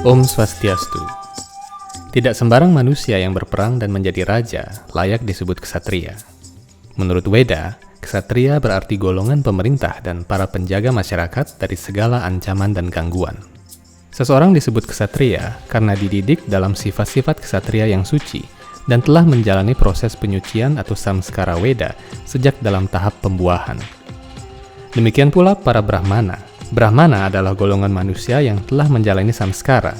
Om Swastiastu. Tidak sembarang manusia yang berperang dan menjadi raja layak disebut ksatria. Menurut Weda, ksatria berarti golongan pemerintah dan para penjaga masyarakat dari segala ancaman dan gangguan. Seseorang disebut ksatria karena dididik dalam sifat-sifat ksatria yang suci dan telah menjalani proses penyucian atau samskara Weda sejak dalam tahap pembuahan. Demikian pula para Brahmana. Brahmana adalah golongan manusia yang telah menjalani samskara,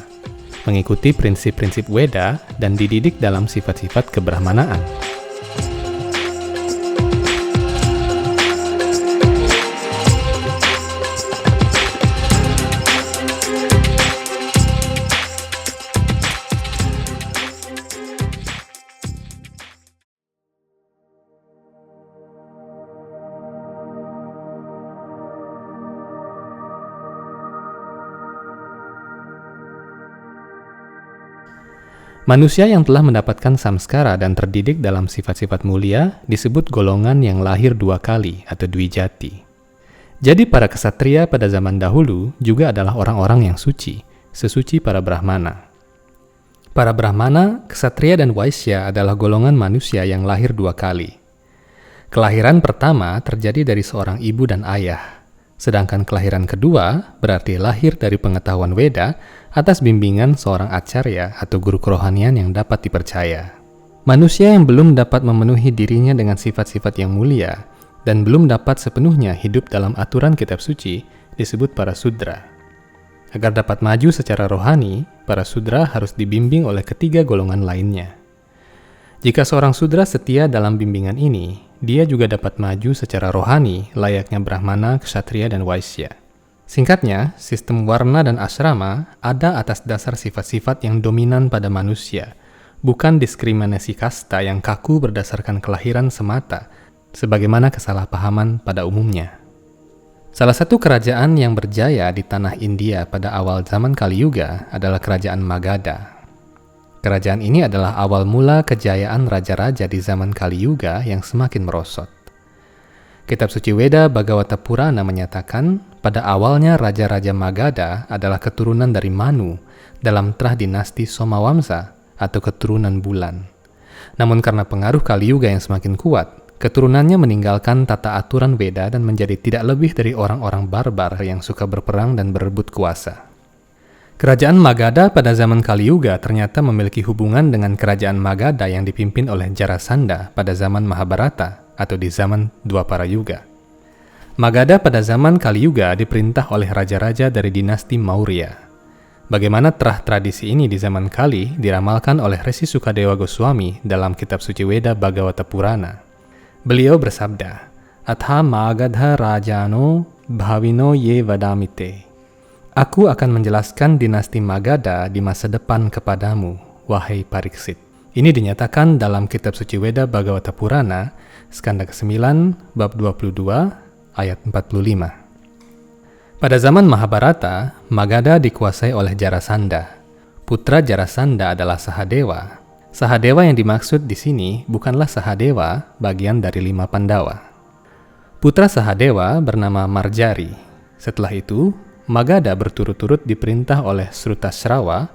mengikuti prinsip-prinsip Weda dan dididik dalam sifat-sifat kebrahmanaan. Manusia yang telah mendapatkan samskara dan terdidik dalam sifat-sifat mulia disebut golongan yang lahir dua kali atau dwijati. Jadi para ksatria pada zaman dahulu juga adalah orang-orang yang suci, sesuci para Brahmana. Para Brahmana, ksatria dan waisya adalah golongan manusia yang lahir dua kali. Kelahiran pertama terjadi dari seorang ibu dan ayah. Sedangkan kelahiran kedua berarti lahir dari pengetahuan Weda atas bimbingan seorang acarya atau guru kerohanian yang dapat dipercaya. Manusia yang belum dapat memenuhi dirinya dengan sifat-sifat yang mulia dan belum dapat sepenuhnya hidup dalam aturan kitab suci disebut para sudra. Agar dapat maju secara rohani, para sudra harus dibimbing oleh ketiga golongan lainnya. Jika seorang sudra setia dalam bimbingan ini, dia juga dapat maju secara rohani layaknya Brahmana, Ksatria, dan Waisya. Singkatnya, sistem warna dan asrama ada atas dasar sifat-sifat yang dominan pada manusia, bukan diskriminasi kasta yang kaku berdasarkan kelahiran semata, sebagaimana kesalahpahaman pada umumnya. Salah satu kerajaan yang berjaya di tanah India pada awal zaman Kali Yuga adalah kerajaan Magadha. Kerajaan ini adalah awal mula kejayaan raja-raja di zaman Kali Yuga yang semakin merosot. Kitab suci Weda Bhagavata Purana menyatakan, pada awalnya raja-raja Magadha adalah keturunan dari Manu dalam trah dinasti Somawamsa atau keturunan bulan. Namun karena pengaruh Kali Yuga yang semakin kuat, keturunannya meninggalkan tata aturan Weda dan menjadi tidak lebih dari orang-orang barbar yang suka berperang dan berebut kuasa. Kerajaan Magadha pada zaman Kali Yuga ternyata memiliki hubungan dengan kerajaan Magadha yang dipimpin oleh Jarasandha pada zaman Mahabharata atau di zaman Dwapara Yuga. Magadha pada zaman Kali Yuga diperintah oleh raja-raja dari dinasti Maurya. Bagaimana terah tradisi ini di zaman Kali diramalkan oleh Resi Sukadewa Goswami dalam kitab suci Weda Bhagavata Purana. Beliau bersabda, "Atha Magadha Rajano Bhavino Ye Vadamite." Aku akan menjelaskan dinasti Magadha di masa depan kepadamu, wahai Pariksit. Ini dinyatakan dalam kitab suci Weda Bhagavata Purana, skanda ke-9, bab 22, ayat 45. Pada zaman Mahabharata, Magadha dikuasai oleh Jarasandha. Putra Jarasandha adalah Sahadewa. Sahadewa yang dimaksud di sini bukanlah Sahadewa, bagian dari 5 Pandawa. Putra Sahadewa bernama Marjari. Setelah itu, Magadha berturut-turut diperintah oleh Srutasrawa,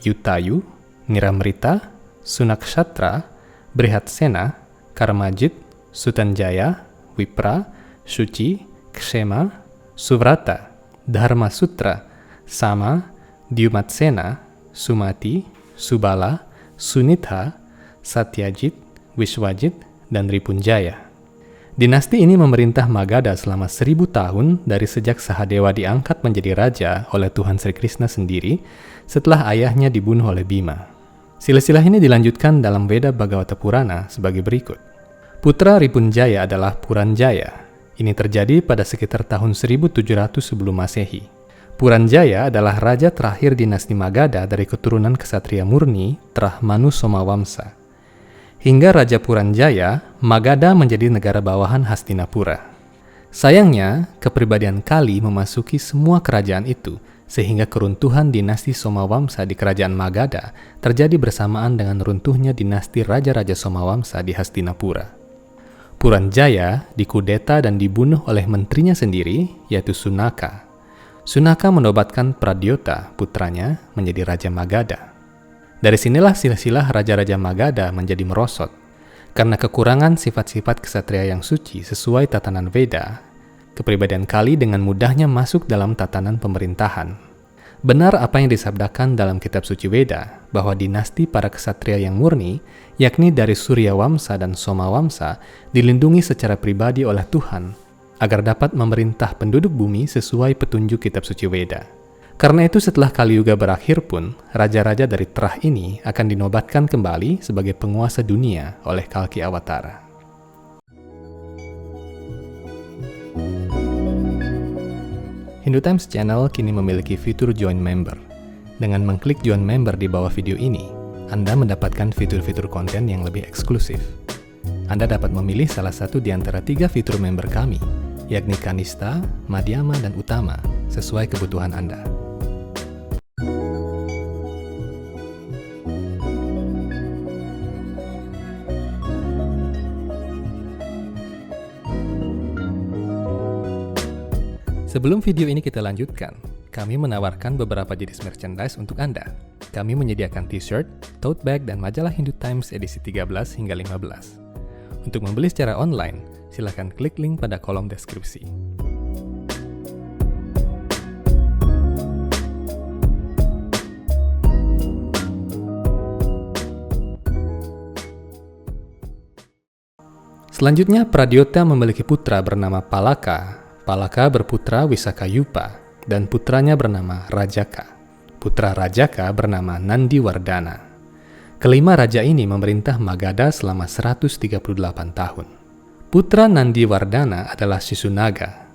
Yutayu, Niramrita, Sunaksatra, Brihatsena, Karmajit, Sutanjaya, Wipra, Suci, Ksema, Suvrata, Dharmasutra, Sama, Dyumatsena, Sumati, Subala, Sunitha, Satyajit, Wiswajit, dan Ripunjaya. Dinasti ini memerintah Magadha selama 1000 tahun dari sejak Sahadewa diangkat menjadi raja oleh Tuhan Sri Krishna sendiri setelah ayahnya dibunuh oleh Bima. Silsilah ini dilanjutkan dalam Weda Bhagavata Purana sebagai berikut. Putra Ripunjaya adalah Puranjaya. Ini terjadi pada sekitar tahun 1700 sebelum Masehi. Puranjaya adalah raja terakhir dinasti Magadha dari keturunan ksatria murni trah Manu Somawamsa. Hingga Raja Puranjaya, Magadha menjadi negara bawahan Hastinapura. Sayangnya, kepribadian Kali memasuki semua kerajaan itu, sehingga keruntuhan dinasti Somawamsa di kerajaan Magadha terjadi bersamaan dengan runtuhnya dinasti Raja-Raja Somawamsa di Hastinapura. Puranjaya dikudeta dan dibunuh oleh menterinya sendiri, yaitu Sunaka. Sunaka menobatkan Pradyota, putranya, menjadi Raja Magadha. Dari sinilah silsilah raja-raja Magadha menjadi merosot. Karena kekurangan sifat-sifat ksatria yang suci sesuai tatanan Veda, kepribadian Kali dengan mudahnya masuk dalam tatanan pemerintahan. Benar apa yang disabdakan dalam kitab suci Veda, bahwa dinasti para ksatria yang murni, yakni dari Surya Wamsa dan Soma Wamsa, dilindungi secara pribadi oleh Tuhan, agar dapat memerintah penduduk bumi sesuai petunjuk kitab suci Veda. Karena itu setelah Kali Yuga berakhir pun, raja-raja dari terah ini akan dinobatkan kembali sebagai penguasa dunia oleh Kalki Awatara. Hindu Times Channel kini memiliki fitur Join Member. Dengan mengklik Join Member di bawah video ini, Anda mendapatkan fitur-fitur konten yang lebih eksklusif. Anda dapat memilih salah satu di antara 3 fitur member kami, yakni Kanista, Madhyama, dan Utama, sesuai kebutuhan Anda. Sebelum video ini kita lanjutkan, kami menawarkan beberapa jenis merchandise untuk Anda. Kami menyediakan t-shirt, tote bag, dan majalah Hindu Times edisi 13 hingga 15. Untuk membeli secara online, silakan klik link pada kolom deskripsi. Selanjutnya, Pradyota memiliki putra bernama Palaka. Palaka berputra Wisakayupa, dan putranya bernama Rajaka. Putra Rajaka bernama Nandiwardana. Kelima raja ini memerintah Magadha selama 138 tahun. Putra Nandiwardana adalah Shisunaga.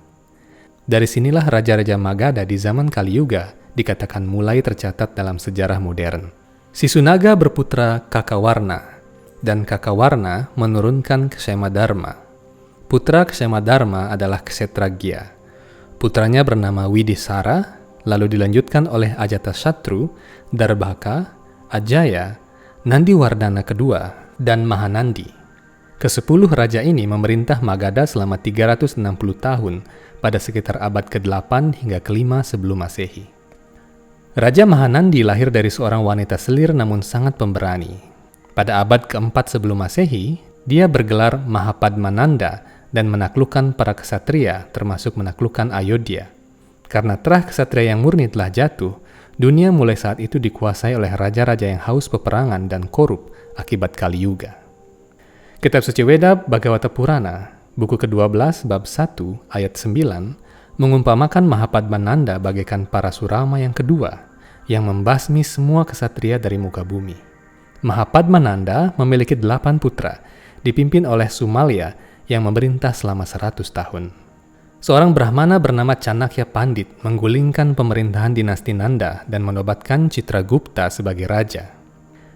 Dari sinilah raja-raja Magadha di zaman Kali Yuga dikatakan mulai tercatat dalam sejarah modern. Shisunaga berputra Kakawarna, dan Kakawarna menurunkan Kshemadharma. Putra Kshemadharma adalah Kshetragya. Putranya bernama Widisara, lalu dilanjutkan oleh Ajatasatru, Darbhaka, Ajaya, Nandiwardana kedua, dan Mahanandi. Ke-10 raja ini memerintah Magadha selama 360 tahun pada sekitar abad ke-8 hingga ke-5 sebelum Masehi. Raja Mahanandi lahir dari seorang wanita selir namun sangat pemberani. Pada abad ke-4 sebelum Masehi, dia bergelar Mahapadmananda dan menaklukkan para ksatria, termasuk menaklukkan Ayodhya. Karena terah ksatria yang murni telah jatuh, dunia mulai saat itu dikuasai oleh raja-raja yang haus peperangan dan korup akibat Kali Yuga. Kitab suci Veda Bhagavata Purana, buku ke-12 bab 1 ayat 9, mengumpamakan Mahapadmananda bagaikan Parasurama yang kedua, yang membasmi semua ksatria dari muka bumi. Mahapadmananda memiliki 8 putra, dipimpin oleh Sumalya, yang memerintah selama 100 tahun. Seorang Brahmana bernama Chanakya Pandit menggulingkan pemerintahan dinasti Nanda dan menobatkan Citragupta sebagai raja.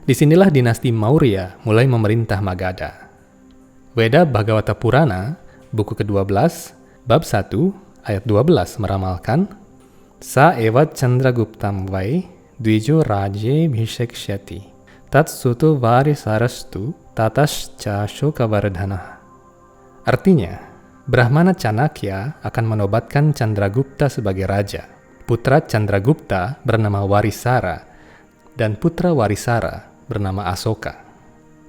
Disinilah dinasti Maurya mulai memerintah Magadha. Veda Bhagavata Purana, buku ke-12, bab 1, ayat 12 meramalkan, Sa evat Chandraguptam vai dvijo raje bhishekshyati tat suto varisarastu tatas chashokavardhanah. Artinya, Brahmana Chanakya akan menobatkan Chandragupta sebagai raja. Putra Chandragupta bernama Warisara, dan putra Warisara bernama Asoka.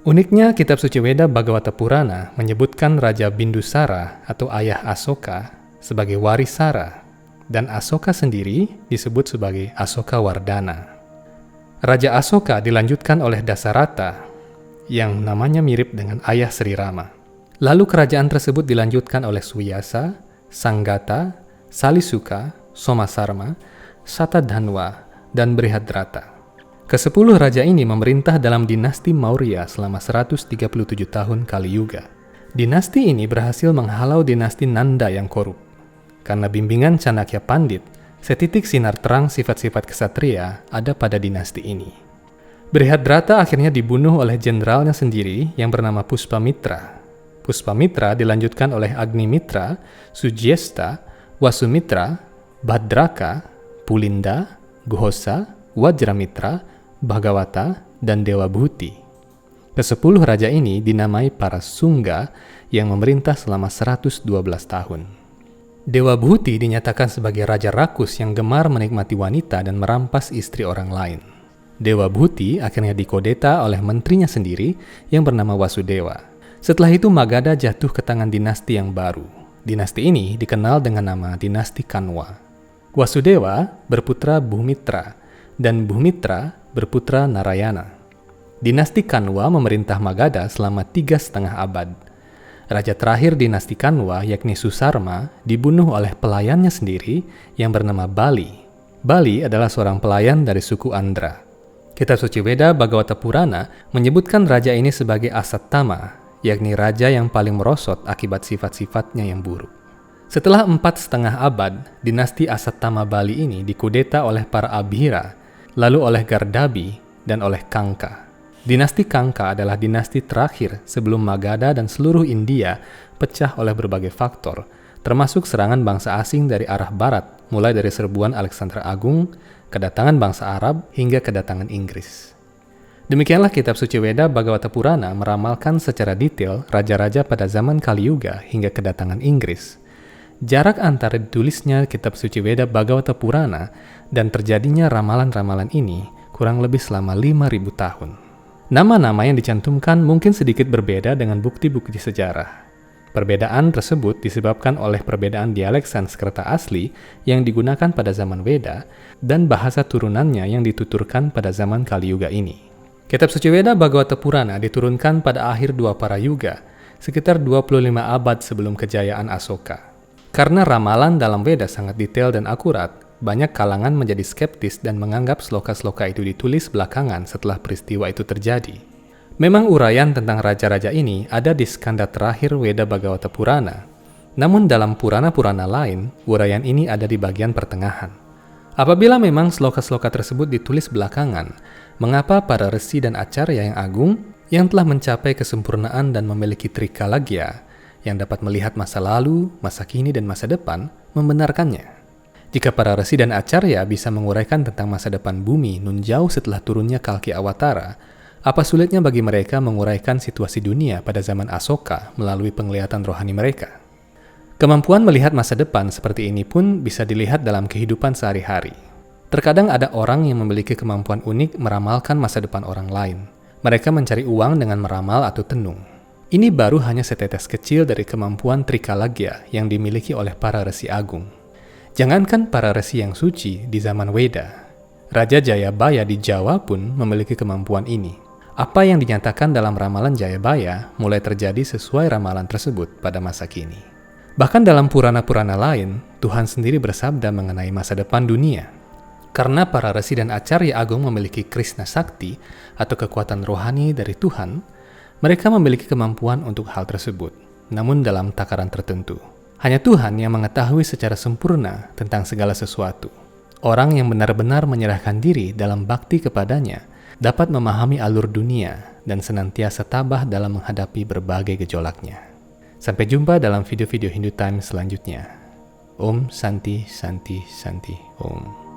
Uniknya, kitab suci Veda Bhagavata Purana menyebutkan Raja Bindusara atau ayah Asoka sebagai Warisara, dan Asoka sendiri disebut sebagai Asoka Wardana. Raja Asoka dilanjutkan oleh Dasarata, yang namanya mirip dengan ayah Sri Rama. Lalu kerajaan tersebut dilanjutkan oleh Suyasa, Sanggata, Salisuka, Somasarma, Satadhanwa, dan Brihadrata. Ke-10 raja ini memerintah dalam dinasti Maurya selama 137 tahun Kali Yuga. Dinasti ini berhasil menghalau dinasti Nanda yang korup. Karena bimbingan Chanakya Pandit, setitik sinar terang sifat-sifat ksatria ada pada dinasti ini. Brihadrata akhirnya dibunuh oleh jenderalnya sendiri yang bernama Puspamitra. Puspamitra dilanjutkan oleh Agnimitra, Sujiesta, Wasumitra, Bhadraka, Pulinda, Ghosa, Wajramitra, Bhagawata, dan Dewa Bhuti. Ke-10 raja ini dinamai para Sungga yang memerintah selama 112 tahun. Dewa Bhuti dinyatakan sebagai raja rakus yang gemar menikmati wanita dan merampas istri orang lain. Dewa Bhuti akhirnya dikudeta oleh menterinya sendiri yang bernama Wasudewa. Setelah itu Magadha jatuh ke tangan dinasti yang baru. Dinasti ini dikenal dengan nama dinasti Kanwa. Wasudewa berputra Bhumitra dan Bhumitra berputra Narayana. Dinasti Kanwa memerintah Magadha selama 3,5 abad. Raja terakhir dinasti Kanwa, yakni Susarma, dibunuh oleh pelayannya sendiri yang bernama Bali. Bali adalah seorang pelayan dari suku Andhra. Kitab suci Weda Bhagavata Purana menyebutkan raja ini sebagai Asattama, yakni raja yang paling merosot akibat sifat-sifatnya yang buruk. Setelah 4,5 abad, dinasti Asattama Bali ini dikudeta oleh para Abhira, lalu oleh Gardabi, dan oleh Kangka. Dinasti Kangka adalah dinasti terakhir sebelum Magadha dan seluruh India pecah oleh berbagai faktor, termasuk serangan bangsa asing dari arah barat, mulai dari serbuan Alexander Agung, kedatangan bangsa Arab, hingga kedatangan Inggris. Demikianlah kitab suci Weda Bhagavata Purana meramalkan secara detail raja-raja pada zaman Kali Yuga hingga kedatangan Inggris. Jarak antara ditulisnya kitab suci Weda Bhagavata Purana dan terjadinya ramalan-ramalan ini kurang lebih selama 5.000 tahun. Nama-nama yang dicantumkan mungkin sedikit berbeda dengan bukti-bukti sejarah. Perbedaan tersebut disebabkan oleh perbedaan dialek Sanskerta asli yang digunakan pada zaman Weda dan bahasa turunannya yang dituturkan pada zaman Kali Yuga ini. Kitab suci Weda Bhagavata Purana diturunkan pada akhir Dwapara Yuga, sekitar 25 abad sebelum kejayaan Asoka. Karena ramalan dalam Weda sangat detail dan akurat, banyak kalangan menjadi skeptis dan menganggap sloka-sloka itu ditulis belakangan setelah peristiwa itu terjadi. Memang uraian tentang raja-raja ini ada di skanda terakhir Weda Bhagavata Purana, namun dalam Purana-Purana lain, uraian ini ada di bagian pertengahan. Apabila memang sloka-sloka tersebut ditulis belakangan, mengapa para resi dan acarya yang agung yang telah mencapai kesempurnaan dan memiliki trikalagya yang dapat melihat masa lalu, masa kini, dan masa depan membenarkannya? Jika para resi dan acarya bisa menguraikan tentang masa depan bumi nun jauh setelah turunnya Kalki Awatara, apa sulitnya bagi mereka menguraikan situasi dunia pada zaman Asoka melalui penglihatan rohani mereka? Kemampuan melihat masa depan seperti ini pun bisa dilihat dalam kehidupan sehari-hari. Terkadang ada orang yang memiliki kemampuan unik meramalkan masa depan orang lain. Mereka mencari uang dengan meramal atau tenung. Ini baru hanya setetes kecil dari kemampuan trikalagya yang dimiliki oleh para resi agung. Jangankan para resi yang suci di zaman Weda, Raja Jayabaya di Jawa pun memiliki kemampuan ini. Apa yang dinyatakan dalam ramalan Jayabaya mulai terjadi sesuai ramalan tersebut pada masa kini. Bahkan dalam Purana-Purana lain, Tuhan sendiri bersabda mengenai masa depan dunia. Karena para resi dan acarya agung memiliki Krishna Sakti atau kekuatan rohani dari Tuhan, mereka memiliki kemampuan untuk hal tersebut, namun dalam takaran tertentu. Hanya Tuhan yang mengetahui secara sempurna tentang segala sesuatu. Orang yang benar-benar menyerahkan diri dalam bakti kepadanya dapat memahami alur dunia dan senantiasa tabah dalam menghadapi berbagai gejolaknya. Sampai jumpa dalam video-video Hindu Times selanjutnya. Om Santi Santi Santi Om.